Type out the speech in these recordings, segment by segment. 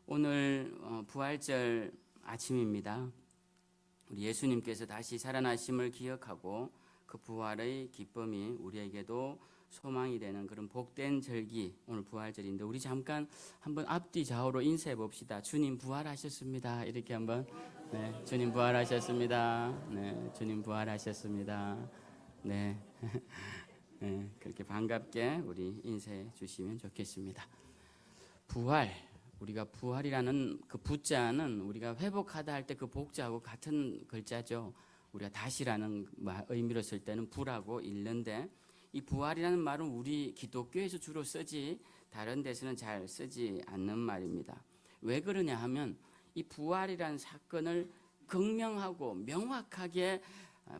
오늘 부활절 아침입니다. 우리 예수님께서 다시 살아나심을 기억하고 그 부활의 기쁨이 우리에게도 소망이 되는 그런 복된 절기, 오늘 부활절인데 우리 잠깐 한번 앞뒤 좌우로 인사해 봅시다. 주님 부활하셨습니다. 이렇게 한번. 네, 주님 부활하셨습니다. 네, 주님 부활하셨습니다. 네, 네, 그렇게 반갑게 우리 인사해 주시면 좋겠습니다. 부활, 우리가 부활이라는 그 부자는 우리가 회복하다 할 때 그 복자하고 같은 글자죠. 우리가 다시라는 의미로 쓸 때는 부라고 읽는데, 이 부활이라는 말은 우리 기독교에서 주로 쓰지 다른 데서는 잘 쓰지 않는 말입니다. 왜 그러냐 하면 이 부활이라는 사건을 극명하고 명확하게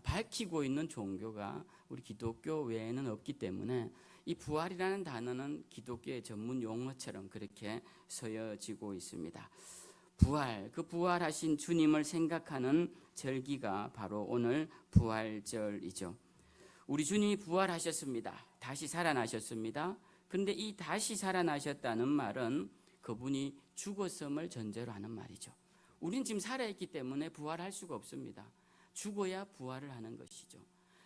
밝히고 있는 종교가 우리 기독교 외에는 없기 때문에 이 부활이라는 단어는 기독교의 전문 용어처럼 그렇게 쓰여지고 있습니다. 부활, 그 부활하신 주님을 생각하는 절기가 바로 오늘 부활절이죠. 우리 주님이 부활하셨습니다. 다시 살아나셨습니다. 그런데 이 다시 살아나셨다는 말은 그분이 죽었음을 전제로 하는 말이죠. 우린 지금 살아있기 때문에 부활할 수가 없습니다. 죽어야 부활을 하는 것이죠.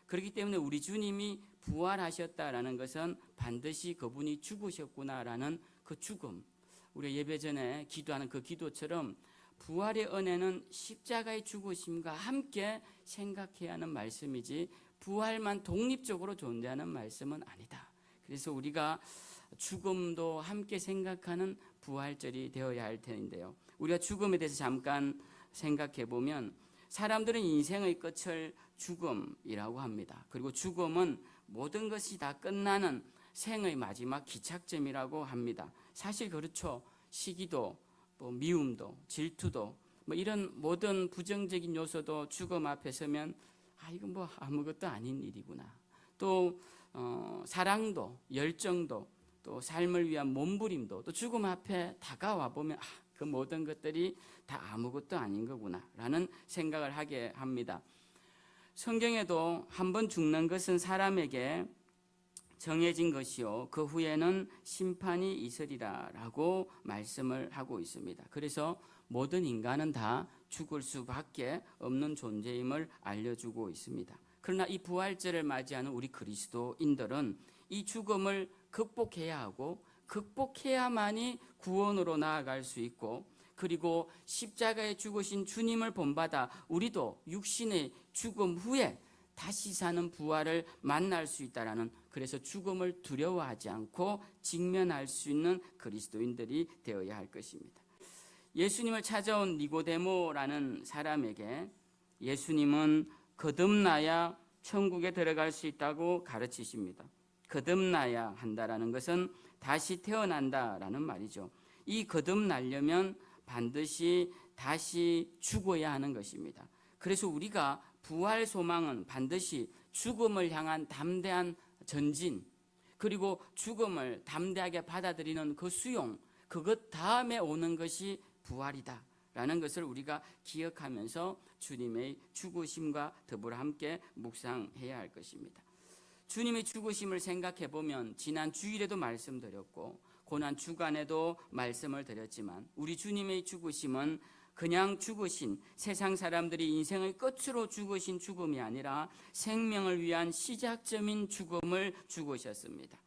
그렇기 때문에 우리 주님이 부활하셨다라는 것은 반드시 그분이 죽으셨구나라는 그 죽음, 우리가 예배 전에 기도하는 그 기도처럼 부활의 은혜는 십자가의 죽으심과 함께 생각해야 하는 말씀이지 부활만 독립적으로 존재하는 말씀은 아니다. 그래서 우리가 죽음도 함께 생각하는 부활절이 되어야 할 텐데요. 우리가 죽음에 대해서 잠깐 생각해 보면 사람들은 인생의 끝을 죽음이라고 합니다. 그리고 죽음은 모든 것이 다 끝나는 생의 마지막 기착점이라고 합니다. 사실 그렇죠. 시기도, 미움도, 질투도, 이런 모든 부정적인 요소도 죽음 앞에 서면 이건 아무것도 아닌 일이구나. 또 사랑도, 열정도, 또 삶을 위한 몸부림도 또 죽음 앞에 다가와 보면 그 모든 것들이 다 아무것도 아닌 거구나 라는 생각을 하게 합니다. 성경에도 한 번 죽는 것은 사람에게 정해진 것이요 그 후에는 심판이 있으리라 라고 말씀을 하고 있습니다. 그래서 모든 인간은 다 죽을 수밖에 없는 존재임을 알려주고 있습니다. 그러나 이 부활절을 맞이하는 우리 그리스도인들은 이 죽음을 극복해야 하고 극복해야만이 구원으로 나아갈 수 있고, 그리고 십자가에 죽으신 주님을 본받아 우리도 육신의 죽음 후에 다시 사는 부활을 만날 수 있다라는, 그래서 죽음을 두려워하지 않고 직면할 수 있는 그리스도인들이 되어야 할 것입니다. 예수님을 찾아온 니고데모라는 사람에게 예수님은 거듭나야 천국에 들어갈 수 있다고 가르치십니다. 거듭나야 한다라는 것은 다시 태어난다라는 말이죠. 이 거듭나려면 반드시 다시 죽어야 하는 것입니다. 그래서 우리가 부활 소망은 반드시 죽음을 향한 담대한 전진, 그리고 죽음을 담대하게 받아들이는 그 수용, 그것 다음에 오는 것이 부활이다 라는 것을 우리가 기억하면서 주님의 죽으심과 더불어 함께 묵상해야 할 것입니다. 주님의 죽으심을 생각해 보면 지난 주일에도 말씀드렸고 고난 주간에도 말씀을 드렸지만 우리 주님의 죽으심은 그냥 죽으신, 세상 사람들이 인생의 끝으로 죽으신 죽음이 아니라 생명을 위한 시작점인 죽음을 죽으셨습니다.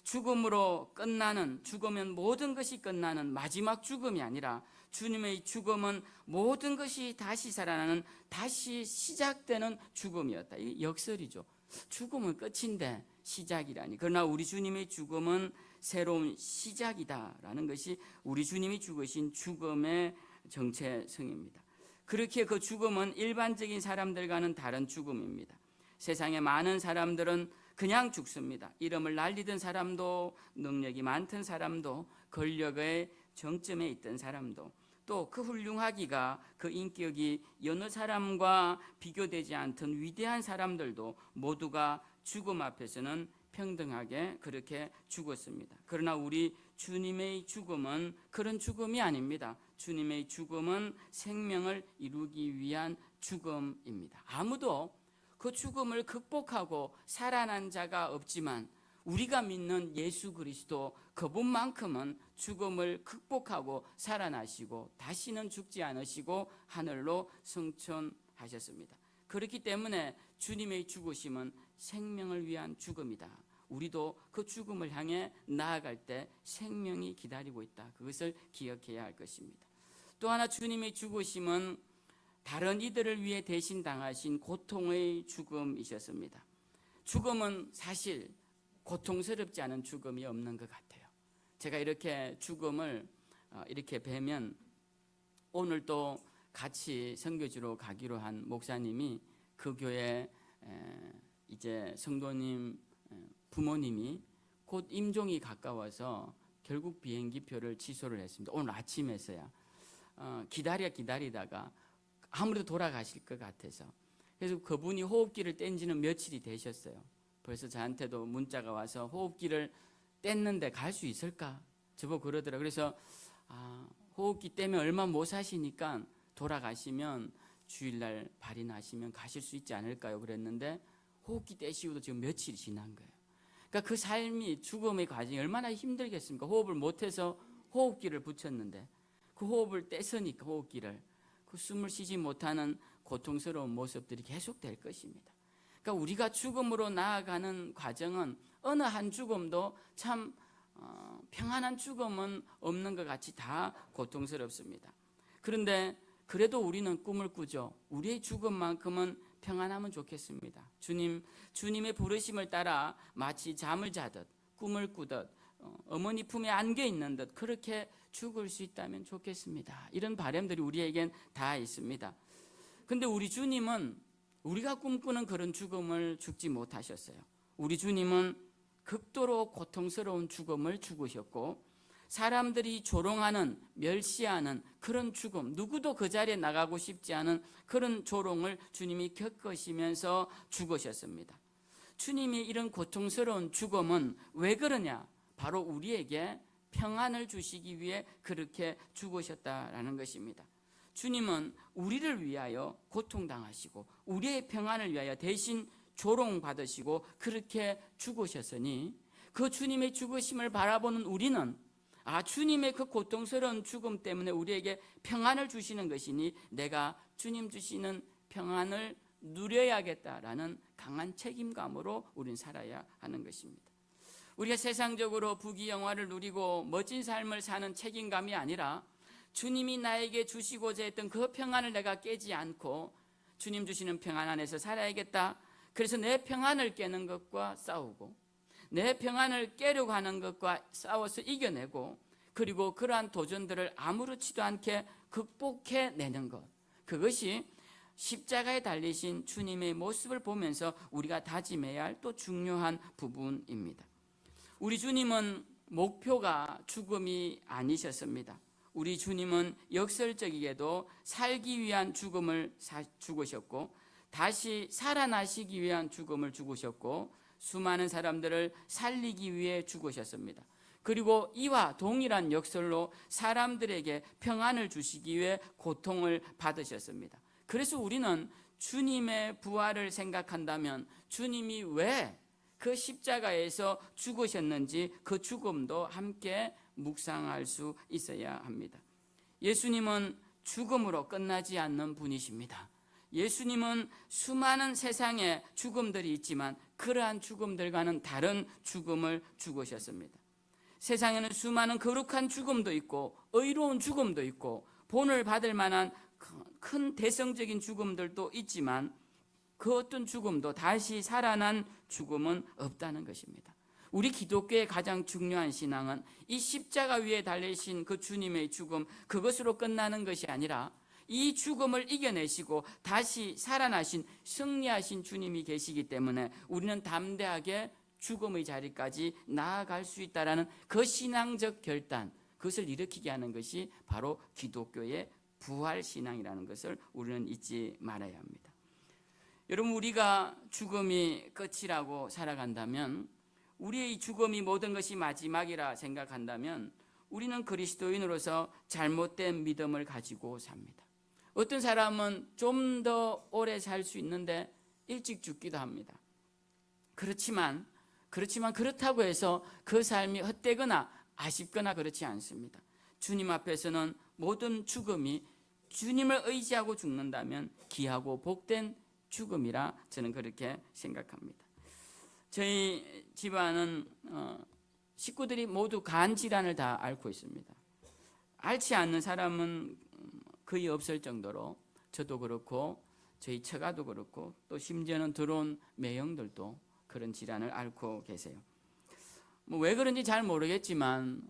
죽음으로 끝나는, 죽으면 모든 것이 끝나는 마지막 죽음이 아니라 주님의 죽음은 모든 것이 다시 살아나는, 다시 시작되는 죽음이었다. 이게 역설이죠. 죽음은 끝인데 시작이라니. 그러나 우리 주님의 죽음은 새로운 시작이다라는 것이 우리 주님이 죽으신 죽음의 정체성입니다. 그렇게 그 죽음은 일반적인 사람들과는 다른 죽음입니다. 세상의 많은 사람들은 그냥 죽습니다. 이름을 날리던 사람도, 능력이 많던 사람도, 권력의 정점에 있던 사람도, 또 그 훌륭하기가, 그 인격이 여느 사람과 비교되지 않던 위대한 사람들도 모두가 죽음 앞에서는 평등하게 그렇게 죽었습니다. 그러나 우리 주님의 죽음은 그런 죽음이 아닙니다. 주님의 죽음은 생명을 이루기 위한 죽음입니다. 아무도 그 죽음을 극복하고 살아난 자가 없지만 우리가 믿는 예수 그리스도 그분만큼은 죽음을 극복하고 살아나시고 다시는 죽지 않으시고 하늘로 승천하셨습니다. 그렇기 때문에 주님의 죽으심은 생명을 위한 죽음이다. 우리도 그 죽음을 향해 나아갈 때 생명이 기다리고 있다. 그것을 기억해야 할 것입니다. 또 하나 주님의 죽으심은 다른 이들을 위해 대신 당하신 고통의 죽음이셨습니다. 죽음은 사실 고통스럽지 않은 죽음이 없는 것 같아요. 제가 이렇게 죽음을 이렇게 뵈면, 오늘 또 같이 선교지로 가기로 한 목사님이 그 교회 이제 성도님 부모님이 곧 임종이 가까워서 결국 비행기표를 취소를 했습니다. 오늘 아침에서야 기다리다가 아무래도 돌아가실 것 같아서, 그래서 그분이 호흡기를 뗀 지는 며칠이 되셨어요. 벌써 저한테도 문자가 와서 호흡기를 뗐는데 갈 수 있을까? 저보고 그러더라고요. 그래서 호흡기 떼면 얼마 못 사시니까 돌아가시면 주일날 발인하시면 가실 수 있지 않을까요? 그랬는데 호흡기 떼시고도 지금 며칠이 지난 거예요. 그러니까 그 삶이, 죽음의 과정이 얼마나 힘들겠습니까? 호흡을 못해서 호흡기를 붙였는데 그 호흡을 떼서니까 호흡기를, 그 숨을 쉬지 못하는 고통스러운 모습들이 계속될 것입니다. 그러니까 우리가 죽음으로 나아가는 과정은 어느 한 죽음도 참 평안한 죽음은 없는 것 같이 다 고통스럽습니다. 그런데 그래도 우리는 꿈을 꾸죠. 우리의 죽음만큼은 평안하면 좋겠습니다. 주님의 부르심을 따라 마치 잠을 자듯 꿈을 꾸듯 어머니 품에 안겨 있는 듯 그렇게 죽을 수 있다면 좋겠습니다. 이런 바람들이 우리에겐 다 있습니다. 근데 우리 주님은 우리가 꿈꾸는 그런 죽음을 죽지 못하셨어요. 우리 주님은 극도로 고통스러운 죽음을 죽으셨고, 사람들이 조롱하는, 멸시하는 그런 죽음, 누구도 그 자리에 나가고 싶지 않은 그런 조롱을 주님이 겪으시면서 죽으셨습니다. 주님이 이런 고통스러운 죽음은 왜 그러냐? 바로 우리에게 평안을 주시기 위해 그렇게 죽으셨다라는 것입니다. 주님은 우리를 위하여 고통당하시고 우리의 평안을 위하여 대신 조롱받으시고 그렇게 죽으셨으니, 그 주님의 죽으심을 바라보는 우리는 주님의 그 고통스러운 죽음 때문에 우리에게 평안을 주시는 것이니 내가 주님 주시는 평안을 누려야겠다라는 강한 책임감으로 우리는 살아야 하는 것입니다. 우리가 세상적으로 부귀영화를 누리고 멋진 삶을 사는 책임감이 아니라 주님이 나에게 주시고자 했던 그 평안을 내가 깨지 않고 주님 주시는 평안 안에서 살아야겠다. 그래서 내 평안을 깨는 것과 싸우고 내 평안을 깨려고 하는 것과 싸워서 이겨내고, 그리고 그러한 도전들을 아무렇지도 않게 극복해내는 것, 그것이 십자가에 달리신 주님의 모습을 보면서 우리가 다짐해야 할 또 중요한 부분입니다. 우리 주님은 목표가 죽음이 아니셨습니다. 우리 주님은 역설적이게도 살기 위한 죽음을 죽으셨고 다시 살아나시기 위한 죽음을 죽으셨고 수많은 사람들을 살리기 위해 죽으셨습니다. 그리고 이와 동일한 역설로 사람들에게 평안을 주시기 위해 고통을 받으셨습니다. 그래서 우리는 주님의 부활을 생각한다면 주님이 왜 그 십자가에서 죽으셨는지 그 죽음도 함께 묵상할 수 있어야 합니다. 예수님은 죽음으로 끝나지 않는 분이십니다. 예수님은 수많은 세상에 죽음들이 있지만 그러한 죽음들과는 다른 죽음을 죽으셨습니다. 세상에는 수많은 거룩한 죽음도 있고 의로운 죽음도 있고 본을 받을 만한 큰 대성적인 죽음들도 있지만 그 어떤 죽음도 다시 살아난 죽음은 없다는 것입니다. 우리 기독교의 가장 중요한 신앙은 이 십자가 위에 달리신 그 주님의 죽음, 그것으로 끝나는 것이 아니라 이 죽음을 이겨내시고 다시 살아나신 승리하신 주님이 계시기 때문에 우리는 담대하게 죽음의 자리까지 나아갈 수 있다는 그 신앙적 결단, 그것을 일으키게 하는 것이 바로 기독교의 부활신앙이라는 것을 우리는 잊지 말아야 합니다. 여러분, 우리가 죽음이 끝이라고 살아간다면, 우리의 죽음이 모든 것이 마지막이라 생각한다면 우리는 그리스도인으로서 잘못된 믿음을 가지고 삽니다. 어떤 사람은 좀 더 오래 살 수 있는데 일찍 죽기도 합니다. 그렇지만 그렇지만 그렇다고 해서 그 삶이 헛되거나 아쉽거나 그렇지 않습니다. 주님 앞에서는 모든 죽음이 주님을 의지하고 죽는다면 귀하고 복된 죽음이라 저는 그렇게 생각합니다. 저희 집안은 식구들이 모두 간 질환을 다 앓고 있습니다. 앓지 않는 사람은 거의 없을 정도로 저도 그렇고 저희 처가도 그렇고 또 심지어는 들어온 매형들도 그런 질환을 앓고 계세요. 왜 그런지 잘 모르겠지만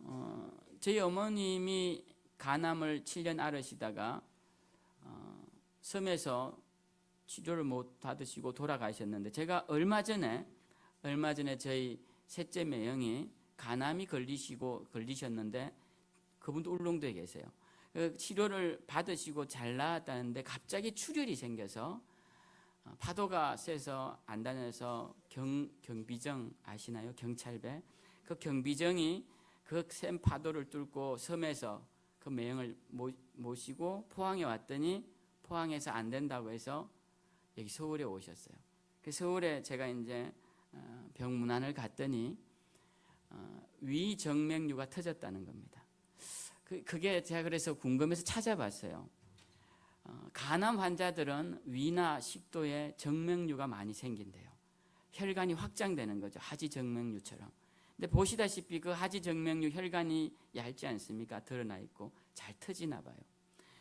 저희 어머님이 간암을 7년 앓으시다가 섬에서 치료를 못 받으시고 돌아가셨는데, 제가 얼마 전에 저희 셋째 매형이 간암이 걸리셨는데 그분도 울릉도에 계세요. 치료를 받으시고 잘 나았다는데 갑자기 출혈이 생겨서 파도가 세서 안 다녀서 경비정 아시나요? 경찰배. 그 경비정이 그 센 파도를 뚫고 섬에서 그 매형을 모시고 포항에 왔더니 포항에서 안 된다고 해서 여기 서울에 오셨어요. 그 서울에 제가 이제 병문안을 갔더니 위정맥류가 터졌다는 겁니다. 그게 제가 그래서 궁금해서 찾아봤어요. 간암 환자들은 위나 식도에 정맥류가 많이 생긴대요. 혈관이 확장되는 거죠. 하지정맥류처럼. 근데 보시다시피 그 하지정맥류 혈관이 얇지 않습니까? 드러나 있고 잘 터지나 봐요.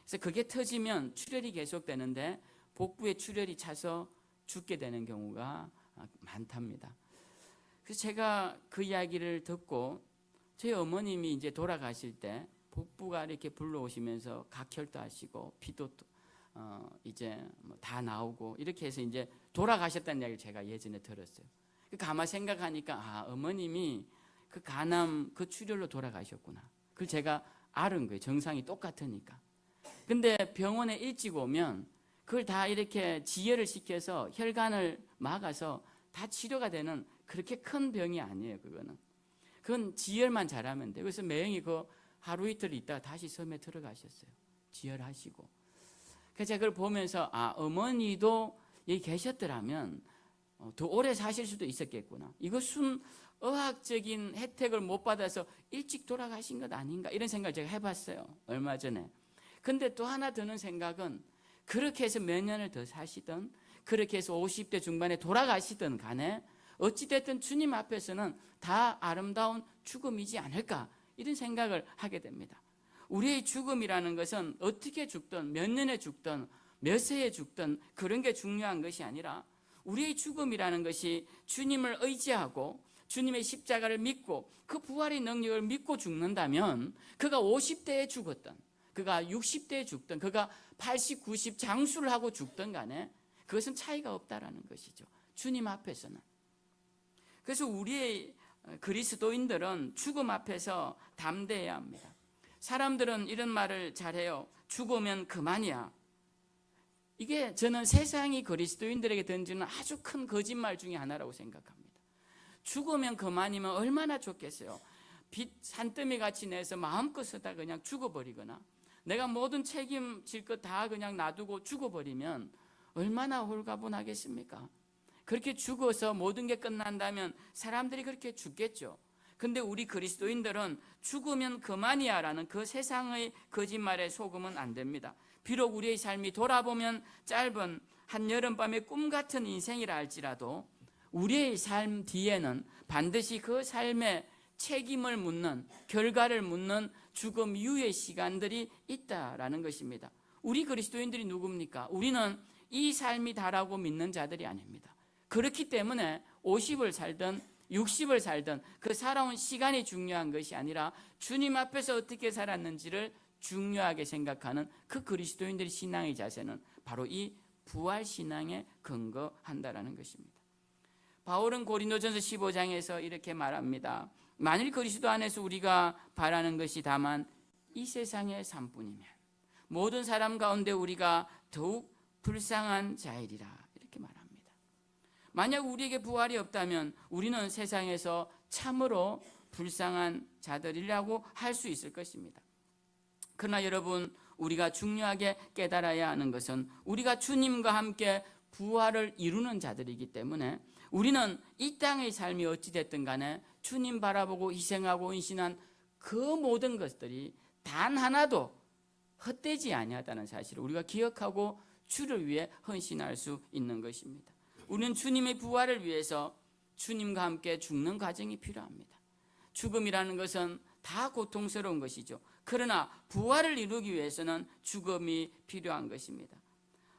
그래서 그게 터지면 출혈이 계속되는데 복부에 출혈이 차서 죽게 되는 경우가 많답니다. 그래서 제가 그 이야기를 듣고 저희 어머님이 이제 돌아가실 때 복부가 이렇게 불러오시면서 각혈도 하시고 피도 이제 다 나오고 이렇게 해서 이제 돌아가셨다는 이야기를 제가 예전에 들었어요. 가만 생각하니까 어머님이 그 간암 그 출혈로 돌아가셨구나. 그걸 제가 알은 거예요. 정상이 똑같으니까. 근데 병원에 일찍 오면 그걸 다 이렇게 지혈을 시켜서 혈관을 막아서 다 치료가 되는 그렇게 큰 병이 아니에요. 그건 지혈만 잘하면 돼요. 그래서 매형이 그 하루 이틀 있다가 다시 섬에 들어가셨어요. 지혈하시고. 그래서 제가 그걸 보면서 어머니도 여기 계셨더라면 더 오래 사실 수도 있었겠구나. 이것은 의학적인 혜택을 못 받아서 일찍 돌아가신 것 아닌가, 이런 생각을 제가 해봤어요. 얼마 전에. 근데 또 하나 드는 생각은 그렇게 해서 몇 년을 더 사시든 그렇게 해서 50대 중반에 돌아가시든 간에 어찌됐든 주님 앞에서는 다 아름다운 죽음이지 않을까, 이런 생각을 하게 됩니다. 우리의 죽음이라는 것은 어떻게 죽든 몇 년에 죽든 몇 세에 죽든 그런 게 중요한 것이 아니라 우리의 죽음이라는 것이 주님을 의지하고 주님의 십자가를 믿고 그 부활의 능력을 믿고 죽는다면 그가 50대에 죽었든 그가 60대에 죽든 그가 80, 90 장수를 하고 죽든 간에 그것은 차이가 없다라는 것이죠. 주님 앞에서는. 그래서 우리의 그리스도인들은 죽음 앞에서 담대해야 합니다. 사람들은 이런 말을 잘해요. 죽으면 그만이야. 이게 저는 세상이 그리스도인들에게 던지는 아주 큰 거짓말 중에 하나라고 생각합니다. 죽으면 그만이면 얼마나 좋겠어요. 빚 산더미 같이 내서 마음껏 쓰다 그냥 죽어버리거나 내가 모든 책임질 것 다 그냥 놔두고 죽어버리면 얼마나 홀가분하겠습니까? 그렇게 죽어서 모든 게 끝난다면 사람들이 그렇게 죽겠죠. 근데 우리 그리스도인들은 죽으면 그만이야 라는 그 세상의 거짓말에 속으면 안 됩니다. 비록 우리의 삶이 돌아보면 짧은 한여름밤의 꿈 같은 인생이라 할지라도 우리의 삶 뒤에는 반드시 그 삶의 책임을 묻는, 결과를 묻는 죽음 이후의 시간들이 있다라는 것입니다. 우리 그리스도인들이 누굽니까? 우리는 이 삶이 다라고 믿는 자들이 아닙니다. 그렇기 때문에 50을 살든 60을 살든 그 살아온 시간이 중요한 것이 아니라 주님 앞에서 어떻게 살았는지를 중요하게 생각하는 그 그리스도인들의 신앙의 자세는 바로 이 부활신앙에 근거한다라는 것입니다. 바울은 고린도전서 15장에서 이렇게 말합니다. 만일 그리스도 안에서 우리가 바라는 것이 다만 이 세상의 삶뿐이면 모든 사람 가운데 우리가 더욱 불쌍한 자이리라, 이렇게 말합니다. 만약 우리에게 부활이 없다면 우리는 세상에서 참으로 불쌍한 자들이라고 할 수 있을 것입니다. 그러나 여러분, 우리가 중요하게 깨달아야 하는 것은 우리가 주님과 함께 부활을 이루는 자들이기 때문에 우리는 이 땅의 삶이 어찌됐든 간에 주님 바라보고 희생하고 헌신한 그 모든 것들이 단 하나도 헛되지 아니하다는 사실을 우리가 기억하고 주를 위해 헌신할 수 있는 것입니다. 우리는 주님의 부활을 위해서 주님과 함께 죽는 과정이 필요합니다. 죽음이라는 것은 다 고통스러운 것이죠. 그러나 부활을 이루기 위해서는 죽음이 필요한 것입니다.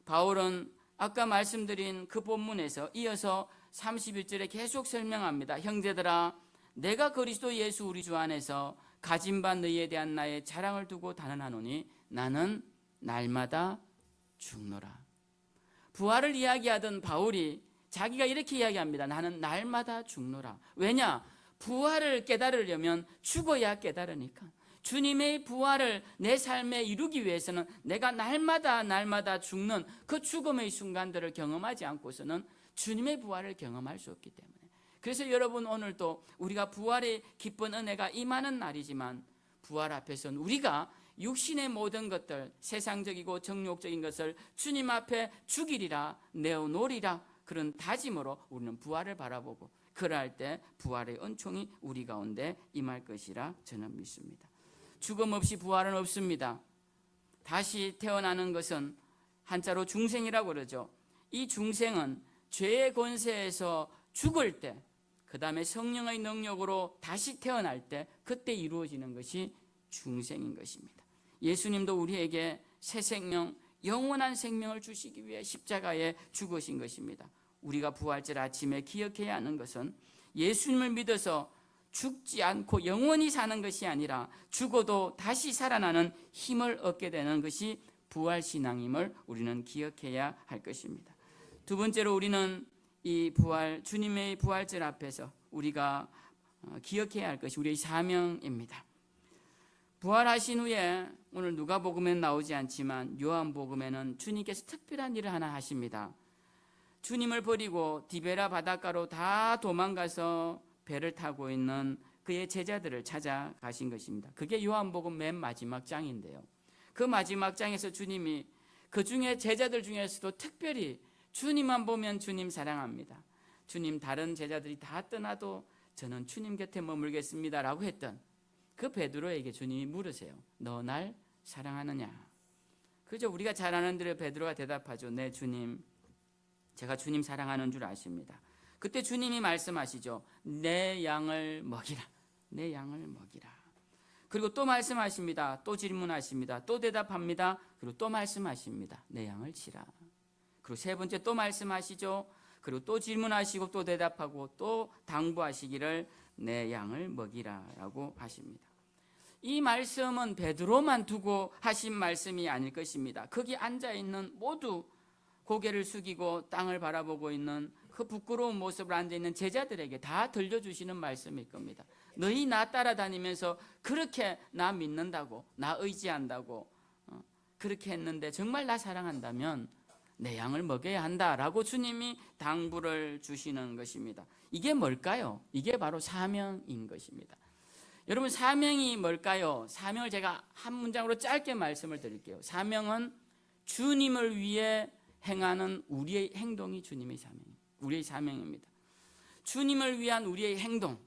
바울은 아까 말씀드린 그 본문에서 이어서 31절에 계속 설명합니다. 형제들아, 내가 그리스도 예수 우리 주 안에서 가진 바 너희에 대한 나의 자랑을 두고 단언하노니 나는 날마다 죽노라. 부활을 이야기하던 바울이 자기가 이렇게 이야기합니다. 나는 날마다 죽노라. 왜냐? 부활을 깨달으려면 죽어야 깨달으니까. 주님의 부활을 내 삶에 이루기 위해서는 내가 날마다 죽는 그 죽음의 순간들을 경험하지 않고서는 주님의 부활을 경험할 수 없기 때문에. 그래서 여러분, 오늘도 우리가 부활의 기쁜 은혜가 임하는 날이지만 부활 앞에서는 우리가 육신의 모든 것들, 세상적이고 정욕적인 것을 주님 앞에 죽이리라, 내어놓으리라, 그런 다짐으로 우리는 부활을 바라보고 그럴 때 부활의 은총이 우리 가운데 임할 것이라 저는 믿습니다. 죽음 없이 부활은 없습니다. 다시 태어나는 것은 한자로 중생이라고 그러죠. 이 중생은 죄의 권세에서 죽을 때, 그 다음에 성령의 능력으로 다시 태어날 때, 그때 이루어지는 것이 중생인 것입니다. 예수님도 우리에게 새 생명, 영원한 생명을 주시기 위해 십자가에 죽으신 것입니다. 우리가 부활절 아침에 기억해야 하는 것은 예수님을 믿어서 죽지 않고 영원히 사는 것이 아니라 죽어도 다시 살아나는 힘을 얻게 되는 것이 부활신앙임을 우리는 기억해야 할 것입니다. 두 번째로 우리는 이 부활, 주님의 부활절 앞에서 우리가 기억해야 할 것이 우리의 사명입니다. 부활하신 후에 오늘 누가복음에는 나오지 않지만 요한복음에는 주님께서 특별한 일을 하나 하십니다. 주님을 버리고 디베라 바닷가로 다 도망가서 배를 타고 있는 그의 제자들을 찾아가신 것입니다. 그게 요한복음 맨 마지막 장인데요. 그 마지막 장에서 주님이 그 중에 제자들 중에서도 특별히 주님만 보면 주님 사랑합니다. 주님 다른 제자들이 다 떠나도 저는 주님 곁에 머물겠습니다 라고 했던 그 베드로에게 주님이 물으세요. 너 날 사랑하느냐? 그죠? 우리가 잘 아는 대로 베드로가 대답하죠. 네 주님, 제가 주님 사랑하는 줄 아십니다. 그때 주님이 말씀하시죠. 내 양을 먹이라. 내 양을 먹이라. 그리고 또 말씀하십니다. 또 질문하십니다. 또 대답합니다. 그리고 또 말씀하십니다. 내 양을 치라. 그리고 세 번째 또 말씀하시죠. 그리고 또 질문하시고 또 대답하고 또 당부하시기를 내 양을 먹이라라고 하십니다. 이 말씀은 베드로만 두고 하신 말씀이 아닐 것입니다. 거기 앉아있는 모두 고개를 숙이고 땅을 바라보고 있는 그 부끄러운 모습을 앉아있는 제자들에게 다 들려주시는 말씀일 겁니다. 너희 나 따라다니면서 그렇게 나 믿는다고, 나 의지한다고 그렇게 했는데 정말 나 사랑한다면 내 양을 먹여야 한다라고 주님이 당부를 주시는 것입니다. 이게 뭘까요? 이게 바로 사명인 것입니다. 여러분, 사명이 뭘까요? 사명을 제가 한 문장으로 짧게 말씀을 드릴게요. 사명은 주님을 위해 행하는 우리의 행동이 주님의 사명입니다. 우리의 사명입니다. 주님을 위한 우리의 행동.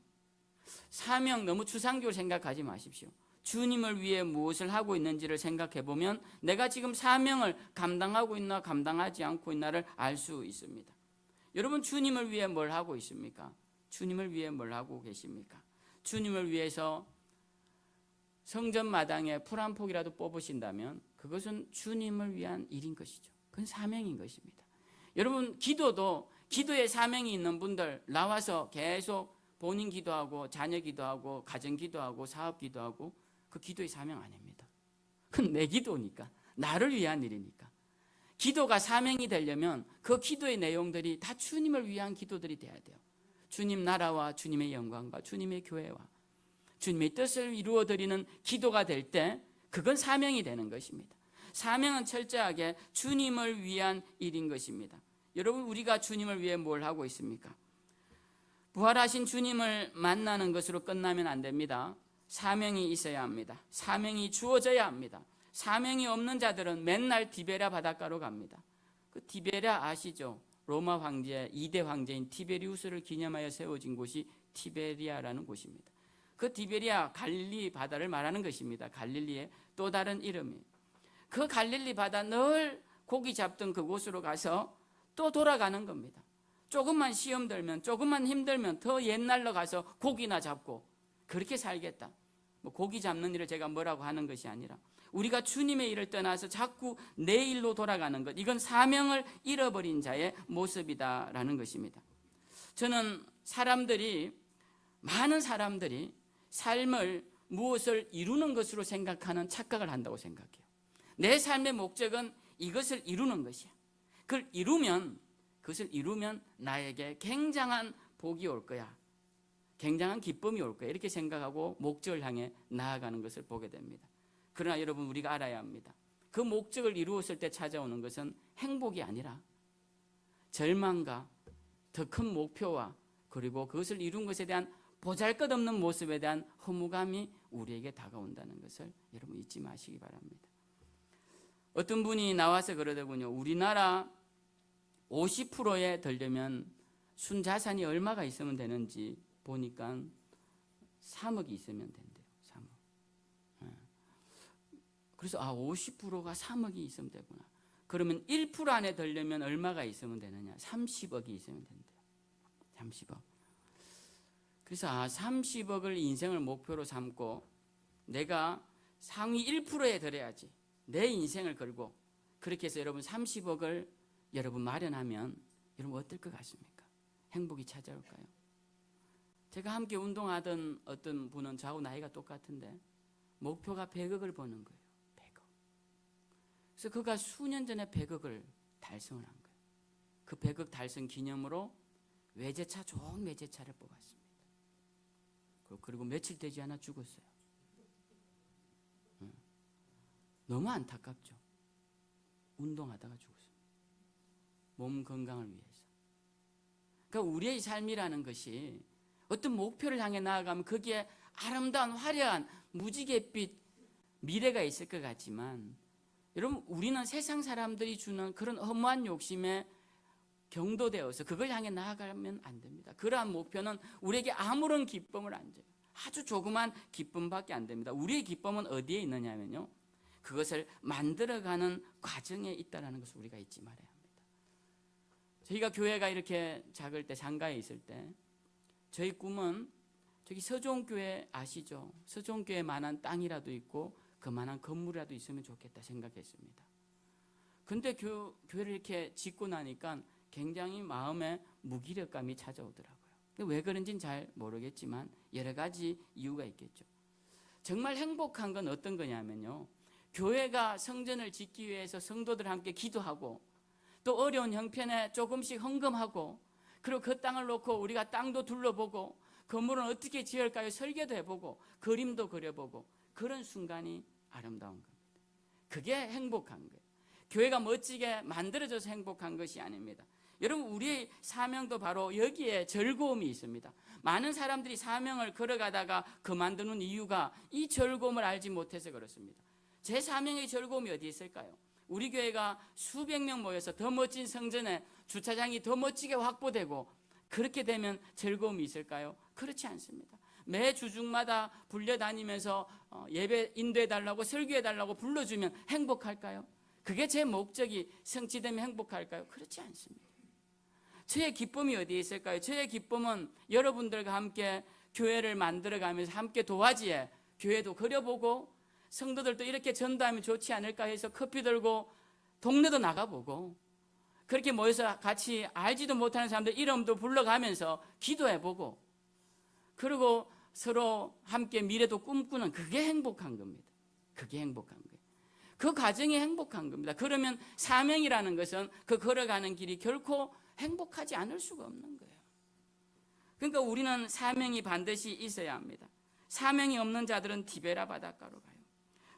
사명 너무 추상적으로 생각하지 마십시오. 주님을 위해 무엇을 하고 있는지를 생각해 보면 내가 지금 사명을 감당하고 있나 감당하지 않고 있나를 알 수 있습니다. 여러분, 주님을 위해 뭘 하고 있습니까? 주님을 위해 뭘 하고 계십니까? 주님을 위해서 성전 마당에 풀 한 폭이라도 뽑으신다면 그것은 주님을 위한 일인 것이죠. 그건 사명인 것입니다. 여러분, 기도도 기도에 사명이 있는 분들 나와서 계속 본인 기도하고 자녀 기도하고 가정 기도하고 사업 기도하고 그 기도의 사명 아닙니다. 그건 내 기도니까, 나를 위한 일이니까. 기도가 사명이 되려면 그 기도의 내용들이 다 주님을 위한 기도들이 돼야 돼요. 주님 나라와 주님의 영광과 주님의 교회와 주님의 뜻을 이루어드리는 기도가 될 때 그건 사명이 되는 것입니다. 사명은 철저하게 주님을 위한 일인 것입니다. 여러분, 우리가 주님을 위해 뭘 하고 있습니까? 부활하신 주님을 만나는 것으로 끝나면 안 됩니다. 사명이 있어야 합니다. 사명이 주어져야 합니다. 사명이 없는 자들은 맨날 디베랴 바닷가로 갑니다. 그 디베랴 아시죠? 로마 황제 2대 황제인 티베리우스를 기념하여 세워진 곳이 티베리아라는 곳입니다. 그 티베리아, 갈릴리 바다를 말하는 것입니다. 갈릴리의 또 다른 이름이에요. 그 갈릴리 바다 늘 고기 잡던 그곳으로 가서 또 돌아가는 겁니다. 조금만 시험 들면, 조금만 힘들면 더 옛날로 가서 고기나 잡고 그렇게 살겠다. 뭐 고기 잡는 일을 제가 뭐라고 하는 것이 아니라 우리가 주님의 일을 떠나서 자꾸 내 일로 돌아가는 것, 이건 사명을 잃어버린 자의 모습이다라는 것입니다. 저는 많은 사람들이 삶을 무엇을 이루는 것으로 생각하는 착각을 한다고 생각해요. 내 삶의 목적은 이것을 이루는 것이야. 그것을 이루면 나에게 굉장한 복이 올 거야. 굉장한 기쁨이 올 거야. 이렇게 생각하고 목적을 향해 나아가는 것을 보게 됩니다. 그러나 여러분, 우리가 알아야 합니다. 그 목적을 이루었을 때 찾아오는 것은 행복이 아니라 절망과 더 큰 목표와 그리고 그것을 이룬 것에 대한 보잘것없는 모습에 대한 허무감이 우리에게 다가온다는 것을 여러분 잊지 마시기 바랍니다. 어떤 분이 나와서 그러더군요. 우리나라 50%에 들려면 순자산이 얼마가 있으면 되는지 보니까 3억이 있으면 된대요. 3억. 그래서 50%가 3억이 있으면 되구나. 그러면 1% 안에 들려면 얼마가 있으면 되느냐? 30억이 있으면 된대요. 30억. 그래서 30억을 인생을 목표로 삼고 내가 상위 1%에 들어야지. 내 인생을 걸고 그렇게 해서 여러분 30억을 여러분 마련하면 여러분 어떨 것 같습니까? 행복이 찾아올까요? 제가 함께 운동하던 어떤 분은 저하고 나이가 똑같은데 목표가 100억을 버는 거예요. 100억. 그래서 그가 수년 전에 100억을 달성을 한 거예요. 그 100억 달성 기념으로 외제차, 좋은 외제차를 뽑았습니다. 그리고 며칠 되지 않아 죽었어요. 너무 안타깝죠. 운동하다가 죽었습니다. 몸 건강을 위해서. 그러니까 우리의 삶이라는 것이 어떤 목표를 향해 나아가면 거기에 아름다운 화려한 무지갯빛 미래가 있을 것 같지만 여러분, 우리는 세상 사람들이 주는 그런 허무한 욕심에 경도되어서 그걸 향해 나아가면 안 됩니다. 그러한 목표는 우리에게 아무런 기쁨을 안 줘요. 아주 조그만 기쁨밖에 안 됩니다. 우리의 기쁨은 어디에 있느냐면요, 그것을 만들어가는 과정에 있다는 것을 우리가 잊지 말아야 합니다. 저희가 교회가 이렇게 작을 때, 상가에 있을 때 저희 꿈은 저기 서종교회 아시죠? 서종교회만한 땅이라도 있고 그만한 건물이라도 있으면 좋겠다 생각했습니다. 근데 교회를 이렇게 짓고 나니까 굉장히 마음에 무기력감이 찾아오더라고요. 왜 그런지는 잘 모르겠지만 여러 가지 이유가 있겠죠. 정말 행복한 건 어떤 거냐면요, 교회가 성전을 짓기 위해서 성도들 함께 기도하고 또 어려운 형편에 조금씩 헌금하고 그리고 그 땅을 놓고 우리가 땅도 둘러보고 건물은 어떻게 지을까요? 설계도 해보고 그림도 그려보고 그런 순간이 아름다운 겁니다. 그게 행복한 거예요. 교회가 멋지게 만들어져서 행복한 것이 아닙니다. 여러분, 우리의 사명도 바로 여기에 즐거움이 있습니다. 많은 사람들이 사명을 걸어가다가 그만두는 이유가 이 즐거움을 알지 못해서 그렇습니다. 제 사명의 즐거움이 어디 있을까요? 우리 교회가 수백 명 모여서 더 멋진 성전에 주차장이 더 멋지게 확보되고 그렇게 되면 즐거움이 있을까요? 그렇지 않습니다. 매 주중마다 불려다니면서 예배 인도해달라고 설교해달라고 불러주면 행복할까요? 그게 제 목적이 성취되면 행복할까요? 그렇지 않습니다. 저의 기쁨이 어디에 있을까요? 저의 기쁨은 여러분들과 함께 교회를 만들어가면서 함께 도화지에 교회도 그려보고 성도들도 이렇게 전도하면 좋지 않을까 해서 커피 들고 동네도 나가보고 그렇게 모여서 같이 알지도 못하는 사람들 이름도 불러가면서 기도해보고 그리고 서로 함께 미래도 꿈꾸는, 그게 행복한 겁니다. 그게 행복한 거예요. 그 과정이 행복한 겁니다. 그러면 사명이라는 것은 그 걸어가는 길이 결코 행복하지 않을 수가 없는 거예요. 그러니까 우리는 사명이 반드시 있어야 합니다. 사명이 없는 자들은 디베라 바닷가로 가요.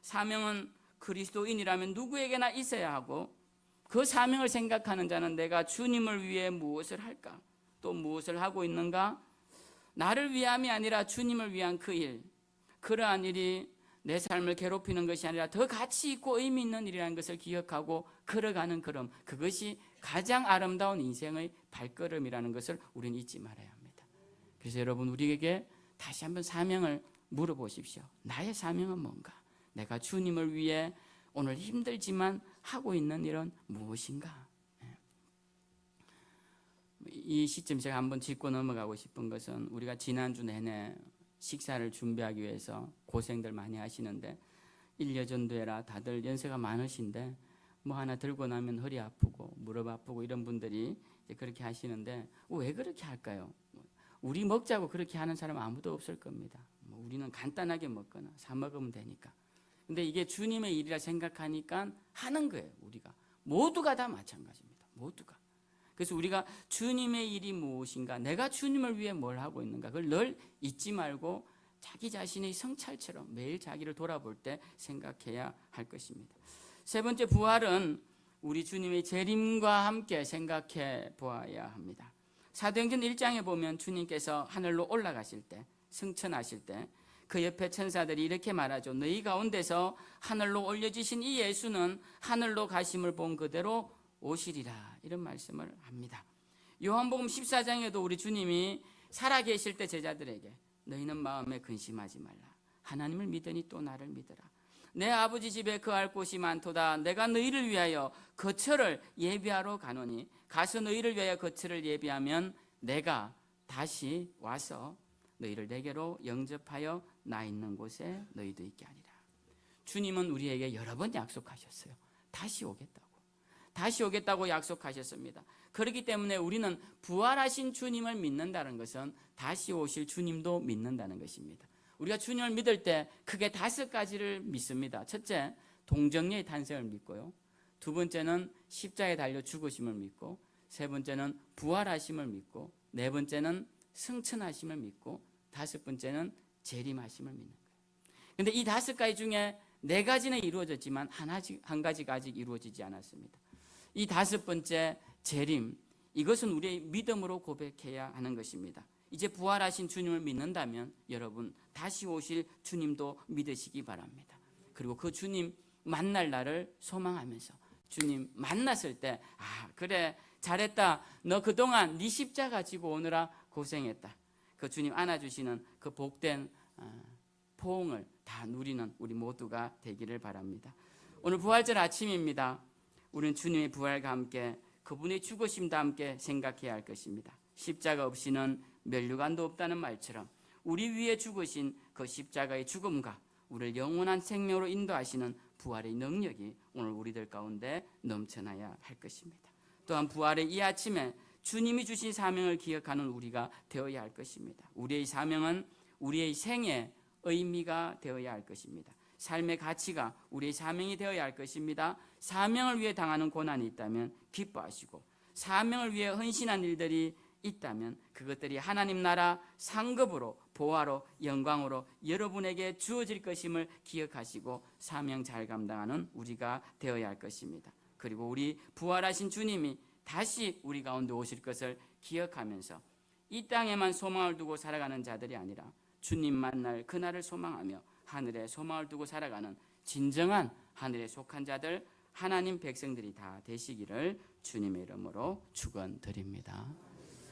사명은 그리스도인이라면 누구에게나 있어야 하고 그 사명을 생각하는 자는 내가 주님을 위해 무엇을 할까? 또 무엇을 하고 있는가? 나를 위함이 아니라 주님을 위한 그 일, 그러한 일이 내 삶을 괴롭히는 것이 아니라 더 가치 있고 의미 있는 일이라는 것을 기억하고 걸어가는 걸음, 그것이 가장 아름다운 인생의 발걸음이라는 것을 우리는 잊지 말아야 합니다. 그래서 여러분, 우리에게 다시 한번 사명을 물어보십시오. 나의 사명은 뭔가? 내가 주님을 위해 오늘 힘들지만 하고 있는 일은 무엇인가? 이 시점 제가 한번 짚고 넘어가고 싶은 것은, 우리가 지난주 내내 식사를 준비하기 위해서 고생들 많이 하시는데, 일여전도회라 다들 연세가 많으신데 뭐 하나 들고 나면 허리 아프고 무릎 아프고 이런 분들이 이제 그렇게 하시는데, 왜 그렇게 할까요? 우리 먹자고 그렇게 하는 사람 아무도 없을 겁니다. 우리는 간단하게 먹거나 사 먹으면 되니까. 근데 이게 주님의 일이라 생각하니까 하는 거예요. 우리가 모두가 다 마찬가지입니다. 모두가. 그래서 우리가 주님의 일이 무엇인가, 내가 주님을 위해 뭘 하고 있는가, 그걸 늘 잊지 말고 자기 자신의 성찰처럼 매일 자기를 돌아볼 때 생각해야 할 것입니다. 세 번째, 부활은 우리 주님의 재림과 함께 생각해 보아야 합니다. 사도행전 1장에 보면 주님께서 하늘로 올라가실 때, 승천하실 때 그 옆에 천사들이 이렇게 말하죠. 너희 가운데서 하늘로 올려지신 이 예수는 하늘로 가심을 본 그대로 오시리라, 이런 말씀을 합니다. 요한복음 14장에도 우리 주님이 살아계실 때 제자들에게 너희는 마음에 근심하지 말라. 하나님을 믿으니 또 나를 믿으라. 내 아버지 집에 거할 곳이 많도다. 내가 너희를 위하여 거처를 예비하러 가노니 가서 너희를 위하여 거처를 예비하면 내가 다시 와서 너희를 내게로 영접하여 나 있는 곳에 너희도 있게 하리라. 주님은 우리에게 여러 번 약속하셨어요. 다시 오겠다고 약속하셨습니다. 그렇기 때문에 우리는 부활하신 주님을 믿는다는 것은 다시 오실 주님도 믿는다는 것입니다. 우리가 주님을 믿을 때 크게 5가지를 믿습니다. 첫째, 동정녀의 탄생을 믿고요. 두 번째는 십자가에 달려 죽으심을 믿고, 세 번째는 부활하심을 믿고, 네 번째는 승천하심을 믿고, 5번째는 재림하심을 믿는 거예요. 그런데 이 5가지 중에 4가지는 이루어졌지만 한 가지가 아직 이루어지지 않았습니다. 이 5번째 재림, 이것은 우리의 믿음으로 고백해야 하는 것입니다. 이제 부활하신 주님을 믿는다면 여러분, 다시 오실 주님도 믿으시기 바랍니다. 그리고 그 주님 만날 날을 소망하면서 주님 만났을 때, 그래 잘했다, 너 그동안 네 십자가 지고 오느라 고생했다, 그 주님 안아주시는 그 복된 포옹을 다 누리는 우리 모두가 되기를 바랍니다. 오늘 부활절 아침입니다. 우리는 주님의 부활과 함께 그분의 죽으심과 함께 생각해야 할 것입니다. 십자가 없이는 면류관도 없다는 말처럼 우리 위에 죽으신 그 십자가의 죽음과 우리를 영원한 생명으로 인도하시는 부활의 능력이 오늘 우리들 가운데 넘쳐나야 할 것입니다. 또한 부활의 이 아침에 주님이 주신 사명을 기억하는 우리가 되어야 할 것입니다. 우리의 사명은 우리의 생의 의미가 되어야 할 것입니다. 삶의 가치가 우리의 사명이 되어야 할 것입니다. 사명을 위해 당하는 고난이 있다면 기뻐하시고, 사명을 위해 헌신한 일들이 있다면 그것들이 하나님 나라 상급으로, 보화로, 영광으로 여러분에게 주어질 것임을 기억하시고 사명 잘 감당하는 우리가 되어야 할 것입니다. 그리고 우리 부활하신 주님이 다시 우리 가운데 오실 것을 기억하면서 이 땅에만 소망을 두고 살아가는 자들이 아니라 주님 만날 그날을 소망하며 하늘에 소망을 두고 살아가는 진정한 하늘에 속한 자들, 하나님 백성들이 다 되시기를 주님의 이름으로 축원드립니다.